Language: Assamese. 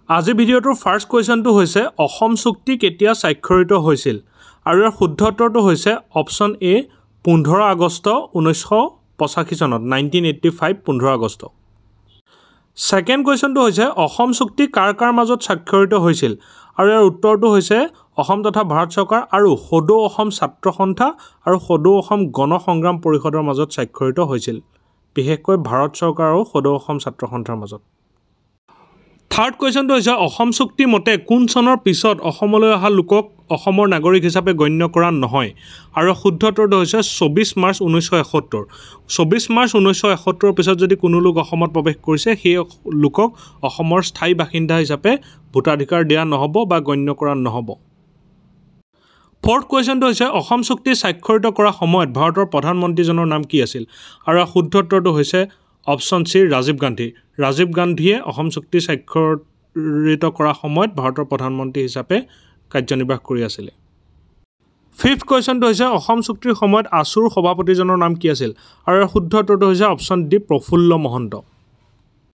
আজি ভিডিঅ'টোৰ ফাৰ্ষ্ট কুৱেশ্যনটো হৈছে অসম চুক্তি কেতিয়া স্বাক্ষৰিত হৈছিল আৰু ইয়াৰ শুদ্ধ উত্তৰটো হৈছে অপশ্যন এ 15 আগষ্ট 1985 চনত 1985 15 আগষ্ট সেকেন্ড কুৱেশ্যনটো হৈছে অসম চুক্তি কাৰ কাৰ মাজত স্বাক্ষৰিত হৈছিল আৰু ইয়াৰ উত্তৰটো হৈছে অসম তথা ভাৰত চৰকাৰ আৰু সদৌ অসম ছাত্ৰ সন্থা আৰু সদৌ অসম গণ সংগ্ৰাম পৰিষদৰ মাজত স্বাক্ষৰিত হৈছিল বিশেষকৈ ভাৰত চৰকাৰ আৰু সদৌ অসম ছাত্ৰ সন্থাৰ মাজত থাৰ্ড কুৱেশ্যনটো হৈছে অসম চুক্তি মতে কোন চনৰ পিছত অসমলৈ অহা লোকক অসমৰ নাগৰিক হিচাপে গণ্য কৰা নহয় আৰু শুদ্ধ উত্তৰটো হৈছে 24 মাৰ্চ 1971 24 মাৰ্চ 1971 পিছত যদি কোনো লোক অসমত প্ৰৱেশ কৰিছে সেই লোকক অসমৰ স্থায়ী বাসিন্দা হিচাপে ভোটাধিকাৰ দিয়া নহব বা গণ্য কৰা নহব ফৰ্থ কুৱেশ্যনটো হৈছে অসম চুক্তি স্বাক্ষৰিত কৰা সময়ত ভাৰতৰ প্ৰধানমন্ত্ৰীজনৰ নাম কি আছিল আৰু শুদ্ধ উত্তৰটো হৈছে অপশ্যন সি ৰাজীৱ গান্ধীয়ে অসম চুক্তি স্বাক্ষৰিত কৰা সময়ত ভাৰতৰ প্ৰধানমন্ত্ৰী হিচাপে কাৰ্যনিৰ্বাহ কৰি আছিল ফিফথ কুৱেশ্যনটো হৈছে অসম চুক্তিৰ সময়ত আছুৰ সভাপতিজনৰ নাম কি আছিল আৰু শুদ্ধ উত্তৰটো হৈছে অপশ্যন ডি প্ৰফুল্ল মহন্ত